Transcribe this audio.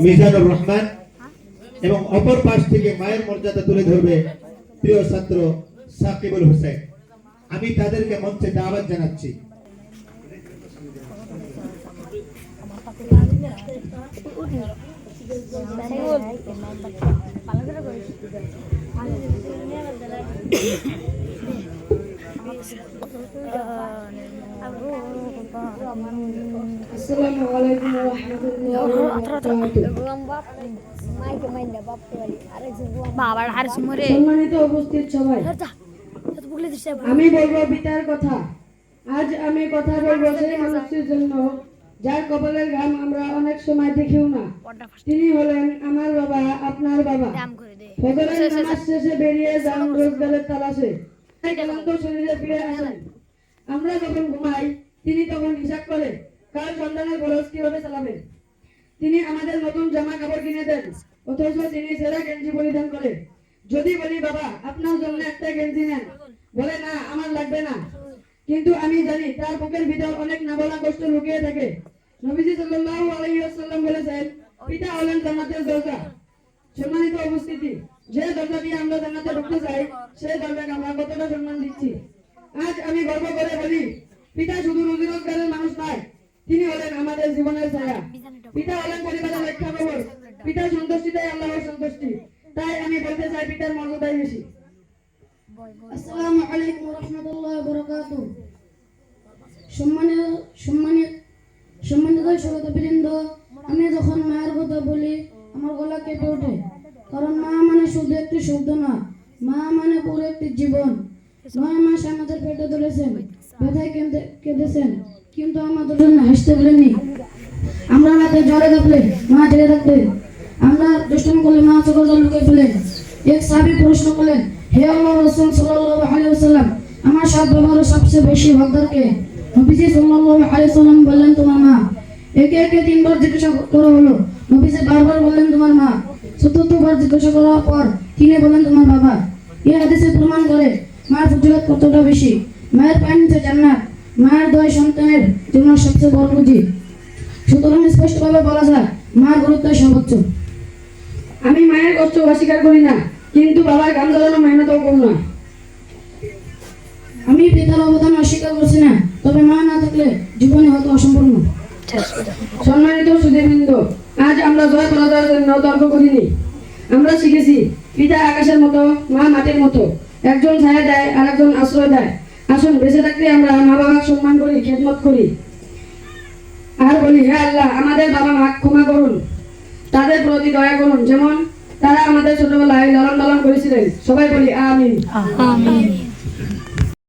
মিজানুর রহমান এবং অপর পাশ থেকে মায়ের মর্যাদা তুলে ধরবে প্রিয় ছাত্র সাকিবুল হোসেন। আমি তাদেরকে মঞ্চে দাওয়াত জানাচ্ছি। আসসালামু আলাইকুম ওয়া রাহমাতুল্লাহি ওয়া বারাকাতুহু। সম্মানিত উপস্থিত সবাই, আমি বলবো পিতার কথা। আজ আমি কথা বলবো সেই মানুষটির জন্য যার কপালের ঘাম আমরা অনেক সময় দেখিও না। তিনি হলেন আমার বাবা, আপনার বাবা। ফজরের নামাজ শেষে বেরিয়ে যান রোজগারের তালাশে। ক্লান্ত শরীরে ফিরে আসেন। আমরা যখন ঘুমাই তিনি তখন হিসাব করে কাল সন্তানের খরচ কিভাবে চালাবেন। তিনি আমাদের নতুন জামা কাপড় কিনে দেন, অথচ তিনি সেরা গেঞ্জি পরিধান করে। যদি বলি বাবা আপনার জন্য একটা গেঞ্জি নেন, বলে না আমার লাগবে না। কিন্তু আমি জানি তার বুকের ভিতর অনেক না বলা কষ্ট লুকিয়ে থাকে। নবীজি সাল্লাল্লাহু আলাইহি ওয়াসাল্লাম বলেছেন, পিতা হলেন জান্নাতের দরজা। সম্মানিত উপস্থিতি, যে দরজা দিয়ে আমরা জান্নাতে ঢুকতে চাই সেই দরজাকে আমরা কতটা সম্মান দিচ্ছি। আজ আমি গর্ব করে বলি, পিতা শুধু রুজি রোজগারের মানুষ নয়, তিনি হলেন আমাদের জীবনের ছায়া। পিতা হলেন পরিবারের রক্ষা কবচ। পিতার সন্তুষ্টিটাই আল্লাহর সন্তুষ্টি। তাই আমি বলতে চাই পিতার মর্যাদাই বেশি। আসসালামু আলাইকুম ওয়া রাহমাতুল্লাহি ওয়া বারাকাতুহু। সম্মানিত শ্রোতাবৃন্দ, আমি যখন মায়ের কথা বলি আমার গলা কেঁপে ওঠে। কারণ মা মানে শুধু একটি শব্দ না, মা মানে পুরো একটি জীবন। 9 মাস আমাদের পেটে ধরেছেন, ব্যথায় কেঁদেছেন, কিন্তু আমাদের জন্য হাসতে বলেননি। আমরা রাতে জ্বরে কাঁপলে মা জেগে থাকতেন। আমরা দুষ্টুমি করলে মা চোখের জল লুকিয়ে ফেলেন। এক সাহাবী প্রশ্ন করলেন, হে আল্লাহর রাসূল সাল্লাল্লাহু আলাইহি ওয়াসাল্লাম, আমার সব ব্যবহারে সবচেয়ে বেশি হকদার কে? নবীজি সাল্লাল্লাহু আলাইহি ওয়াসাল্লাম বললেন, তোমার মা। একে একে 3 বার জিজ্ঞাসা করা হলো। নবীজি বারবার বললেন, তোমার মা। চতুর্থবার জিজ্ঞাসা করার পর তিনি বললেন, তোমার বাবা। এই হাদিসে প্রমাণ করে মার ফজিলত কতটা বেশি। মায়ের পায়ের নিচে জান্নাত। মায়ের দয় সন্তানের জন্য সবচেয়ে বড় পুঁজি। সুতরাং স্পষ্টভাবে বলা যায় মার গুরুত্ব সর্বোচ্চ। আমি মায়ের কষ্ট অস্বীকার করি না, কিন্তু বাবার গান জ্বালানো মেহনতও কম না। আমি পিতার অবদান অস্বীকার করছি না, তবে মা না থাকলে জীবনে হয়তো অসম্পূর্ণ। সম্মানিত সুধীবৃন্দ, আজ আমরা জয় পরাজয়ের জন্য তর্ক করিনি। আমরা শিখেছি পিতা আকাশের মতো, মা মাটির মতো। একজন ছায়া দেয় আর একজন আশ্রয় দেয়। আসুন বেঁচে থাকতে আমরা মা বাবার সম্মান করি, খেদমত করি, আর বলি, হে আল্লাহ আমাদের বাবা মা ক্ষমা করুন, তাদের প্রতি দয়া করুন, যেমন তারা আমাদের ছোটবেলায় লালন পালন করেছিলেন। সবাই বলি আমিন।